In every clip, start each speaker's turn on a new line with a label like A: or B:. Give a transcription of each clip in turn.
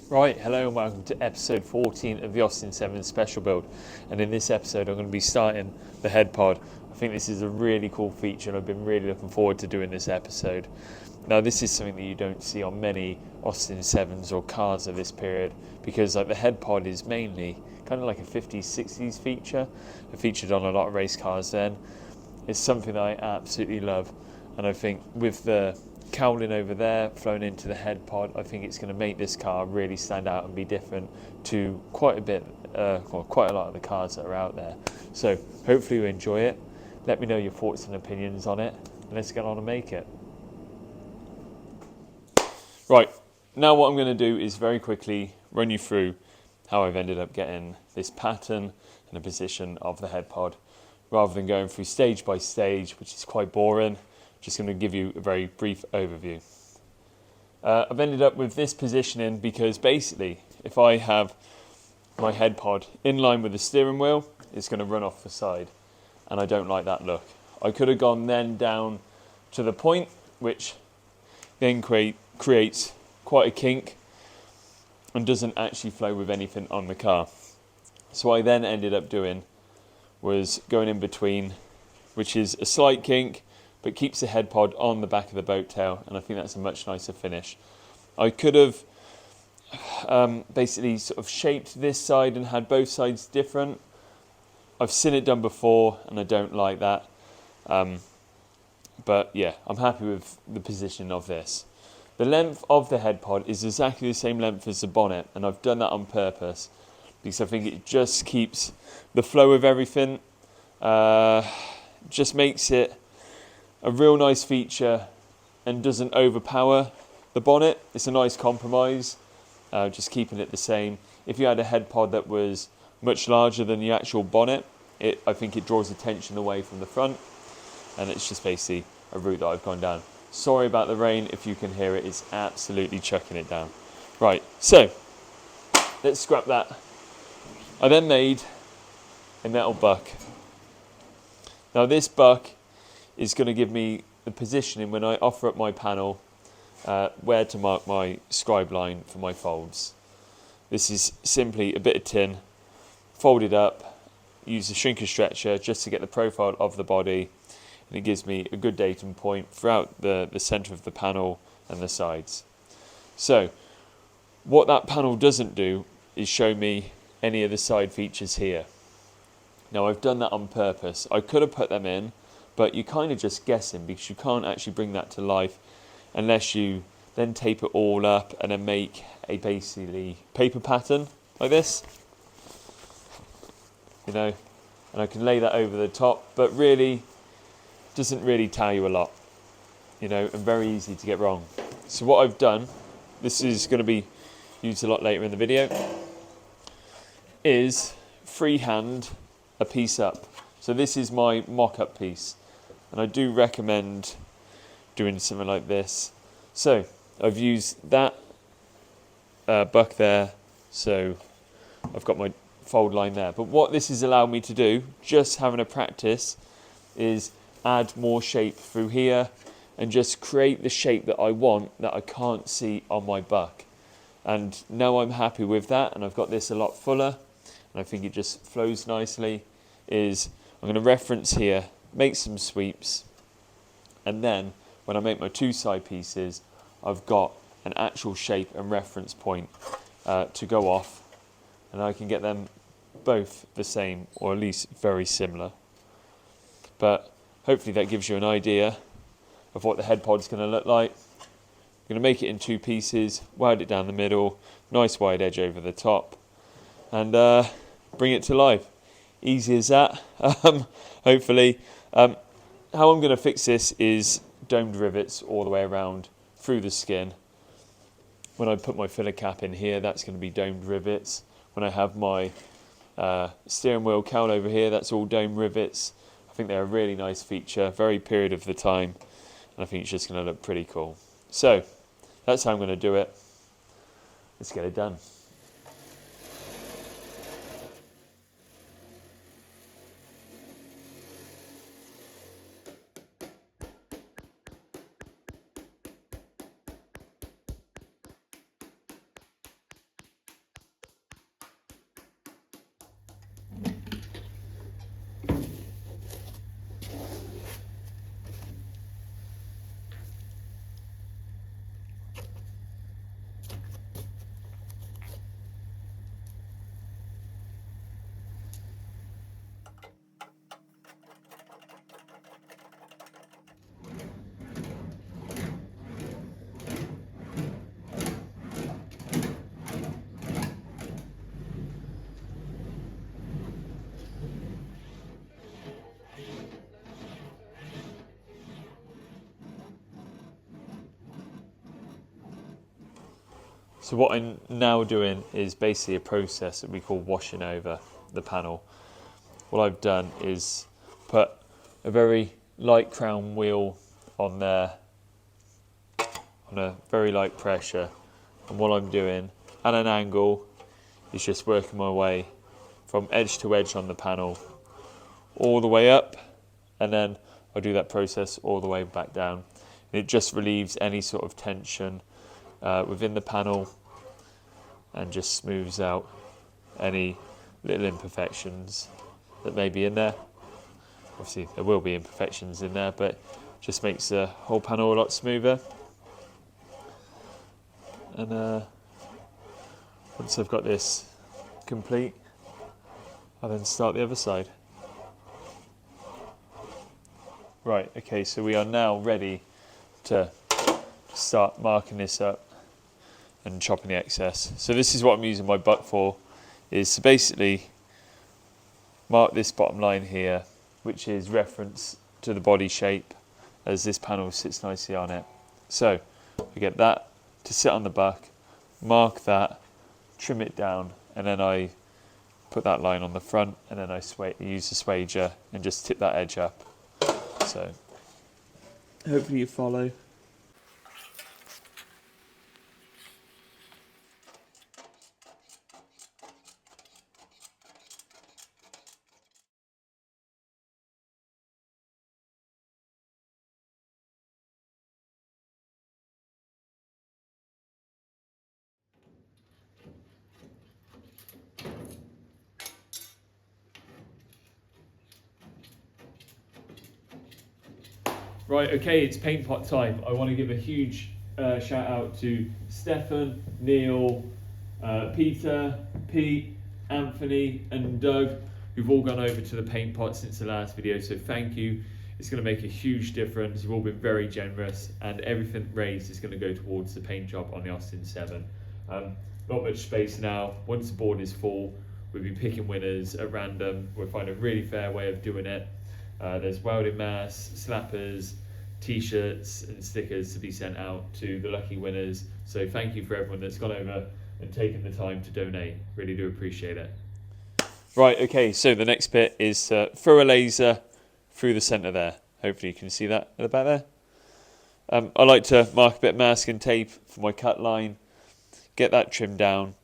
A: Right, hello and welcome to episode 14 of the Austin 7 special build. And in this episode I'm going to be starting the head pod. I think this is a really cool feature and I've been really looking forward to doing this episode. Now this is something that you don't see on many Austin 7s or cars of this period, because like the head pod is mainly kind of like a 50s, 60s feature. It featured on a lot of race cars then. It's something that I absolutely love, and I think with the cowling over there flowing into the head pod, I think it's going to make this car really stand out and be different to quite a lot of the cars that are out there. So hopefully you enjoy it. Let me know your thoughts and opinions on it, and let's get on and make it. Right, now what I'm going to do is very quickly run you through how I've ended up getting this pattern and the position of the head pod, rather than going through stage by stage, which is quite boring. Just going to give you a very brief overview. I've ended up with this positioning because basically if I have my head pod in line with the steering wheel, it's going to run off the side, and I don't like that look. I could have gone then down to the point, which then creates quite a kink and doesn't actually flow with anything on the car. So what I then ended up doing was going in between, which is a slight kink but keeps the head pod on the back of the boat tail, and I think that's a much nicer finish. I could have basically sort of shaped this side and had both sides different. I've seen it done before and I don't like that, but yeah, I'm happy with the position of this. The length of the head pod is exactly the same length as the bonnet, and I've done that on purpose because I think it just keeps the flow of everything, just makes it a real nice feature and doesn't overpower the bonnet. It's a nice compromise, just keeping it the same. If you had a head pod that was much larger than the actual bonnet, I think it draws attention away from the front, and it's just basically a route that I've gone down. Sorry about the rain, if you can hear it, it's absolutely chucking it down. Right, so let's scrap that. I then made a metal buck. Now this buck is going to give me the positioning when I offer up my panel, where to mark my scribe line for my folds. This is simply a bit of tin folded up, use a shrinkage stretcher just to get the profile of the body, and it gives me a good datum point throughout the centre of the panel and the sides. So what that panel doesn't do is show me any of the side features here. Now I've done that on purpose. I could have put them in, but you're kind of just guessing because you can't actually bring that to life unless you then tape it all up and then make a basically paper pattern like this, you know, and I can lay that over the top, but really doesn't really tell you a lot, you know, and very easy to get wrong. So what I've done, this is going to be used a lot later in the video, is freehand a piece up. So this is my mock-up piece, and I do recommend doing something like this. So I've used that buck there, so I've got my fold line there. But what this has allowed me to do, just having a practice, is add more shape through here and just create the shape that I want that I can't see on my buck. And now I'm happy with that, and I've got this a lot fuller, and I think it just flows nicely. I'm going to reference here, make some sweeps, and then when I make my two side pieces, I've got an actual shape and reference point to go off, and I can get them both the same, or at least very similar. But hopefully that gives you an idea of what the head pod's going to look like. I'm going to make it in two pieces, wide it down the middle, nice wide edge over the top, and bring it to life. Easy as that, hopefully. How I'm going to fix this is domed rivets all the way around through the skin. When I put my filler cap in here, that's going to be domed rivets. When I have my steering wheel cowl over here, that's all domed rivets. I think they're a really nice feature, very period of the time, and I think it's just going to look pretty cool. So that's how I'm going to do it. Let's get it done. So what I'm now doing is basically a process that we call washing over the panel. What I've done is put a very light crown wheel on there on a very light pressure, and what I'm doing at an angle is just working my way from edge to edge on the panel all the way up, and then I do that process all the way back down. And it just relieves any sort of tension within the panel and just smooths out any little imperfections that may be in there. Obviously there will be imperfections in there, but just makes the whole panel a lot smoother. And once I've got this complete, I then start the other side. Right, okay, so we are now ready to start marking this up and chopping the excess. So this is what I'm using my buck for, is to basically mark this bottom line here, which is reference to the body shape as this panel sits nicely on it. So I get that to sit on the buck, mark that, trim it down, and then I put that line on the front, and then I use the swager and just tip that edge up. So hopefully you follow. Right, okay, it's paint pot time. I want to give a huge shout out to Stefan, Neil, Peter, Pete, Anthony and Doug, who've all gone over to the paint pot since the last video, so thank you. It's going to make a huge difference. You've all been very generous, and everything raised is going to go towards the paint job on the Austin 7. Not much space now. Once the board is full, we'll be picking winners at random. We'll find a really fair way of doing it. There's welding masks, slappers, t-shirts and stickers to be sent out to the lucky winners. So thank you for everyone that's gone over and taken the time to donate. Really do appreciate it. Right, okay, so the next bit is to throw a laser through the centre there. Hopefully you can see that at the back there. I like to mark a bit of masking tape for my cut line, get that trimmed down,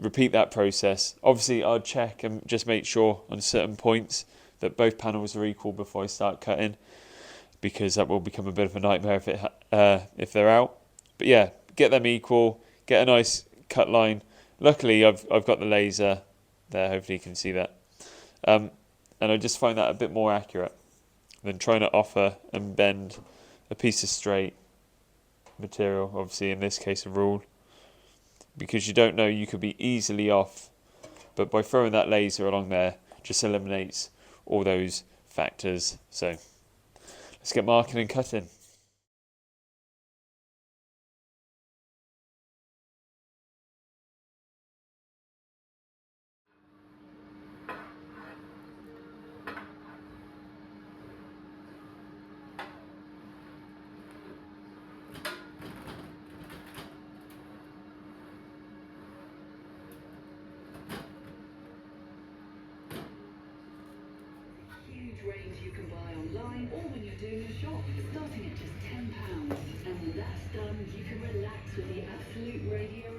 A: repeat that process. Obviously I'll check and just make sure on certain points that both panels are equal before I start cutting, because that will become a bit of a nightmare if they're out. But yeah, get them equal, get a nice cut line. Luckily I've got the laser there, hopefully you can see that. And I just find that a bit more accurate than trying to offer and bend a piece of straight material, obviously in this case a rule, because you don't know, you could be easily off, but by throwing that laser along there just eliminates all those factors. So let's get marking and cutting.
B: Range you can buy online or when you're doing a shop, starting at just £10. And when that's done, you can relax with the absolute radio.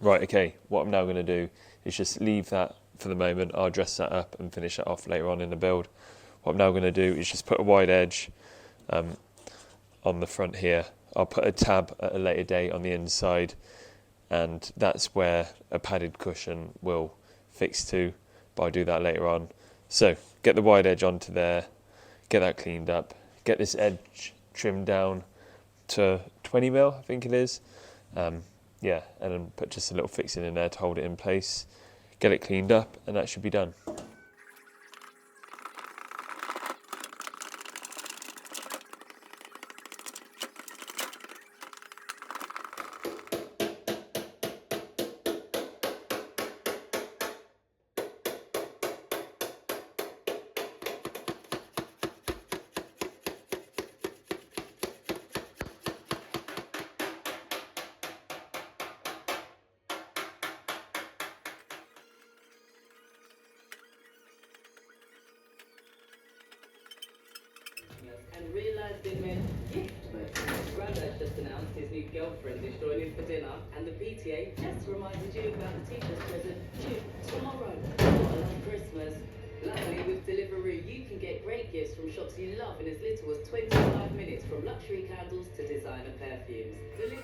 A: Right, okay, what I'm now going to do is just leave that for the moment. I'll dress that up and finish it off later on in the build. What I'm now going to do is just put a wide edge on the front here. I'll put a tab at a later date on the inside, and that's where a padded cushion will fix to, but I'll do that later on. So get the wide edge onto there, get that cleaned up, get this edge trimmed down to 20 mil, I think it is. Yeah, and then put just a little fixing in there to hold it in place, get it cleaned up, and that should be done.
B: And realised it meant gift merchant. Grandad just announced his new girlfriend is joining for dinner, and the PTA just reminded you about the teacher's present due tomorrow. What a love Christmas. Luckily, with Deliveroo, you can get great gifts from shops you love in as little as 25 minutes, from luxury candles to designer perfumes. Deliveroo.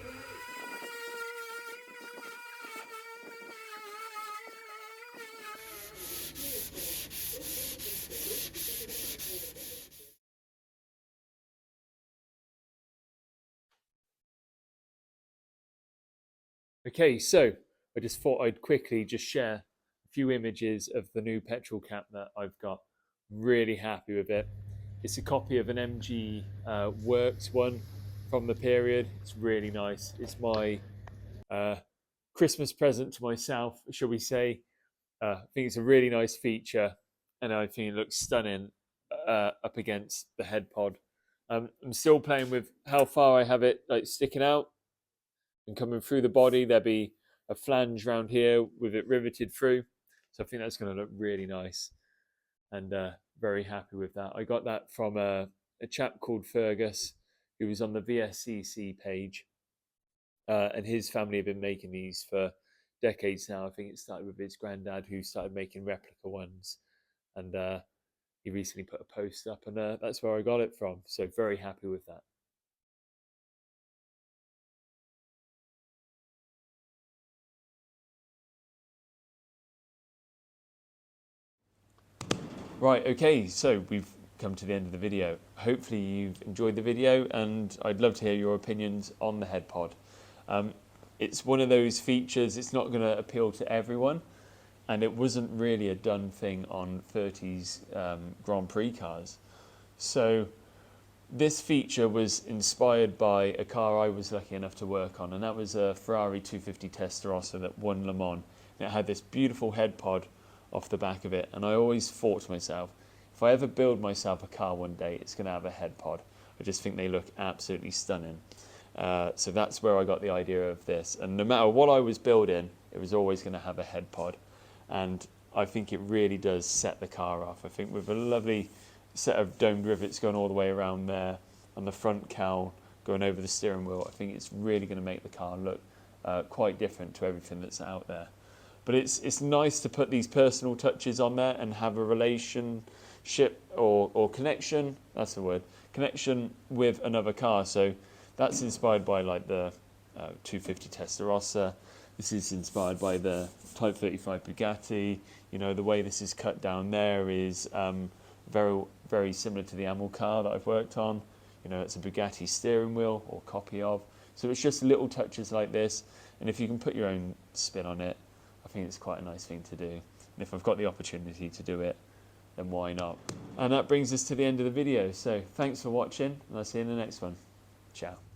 A: Okay, so I just thought I'd quickly just share a few images of the new petrol cap that I've got. Really happy with it. It's a copy of an MG Works one from the period. It's really nice. It's my Christmas present to myself, shall we say. I think it's a really nice feature, and I think it looks stunning up against the head pod. I'm still playing with how far I have it like sticking out and coming through the body. There'll be a flange round here with it riveted through. So I think that's going to look really nice, and very happy with that. I got that from a chap called Fergus, who was on the VSCC page, and his family have been making these for decades now. I think it started with his granddad, who started making replica ones, and he recently put a post up, and that's where I got it from. So very happy with that. Right, okay, so we've come to the end of the video. Hopefully you've enjoyed the video, and I'd love to hear your opinions on the head pod. It's one of those features, it's not going to appeal to everyone, and it wasn't really a done thing on 30's Grand Prix cars. So this feature was inspired by a car I was lucky enough to work on, and that was a Ferrari 250 Testarossa that won Le Mans. And it had this beautiful head pod off the back of it, and I always thought to myself, if I ever build myself a car one day, it's going to have a head pod. I just think they look absolutely stunning. So that's where I got the idea of this, and no matter what I was building, it was always going to have a head pod, and I think it really does set the car off. I think with a lovely set of domed rivets going all the way around there, and the front cowl going over the steering wheel, I think it's really going to make the car look quite different to everything that's out there. But it's nice to put these personal touches on there and have a relationship or connection, that's the word, connection with another car. So that's inspired by like the 250 Testarossa. This is inspired by the Type 35 Bugatti. You know, the way this is cut down there is very, very similar to the Amel car that I've worked on. You know, it's a Bugatti steering wheel, or copy of. So it's just little touches like this, and if you can put your own spin on it, I think it's quite a nice thing to do. And if I've got the opportunity to do it, then why not? And that brings us to the end of the video. So thanks for watching, and I'll see you in the next one. Ciao.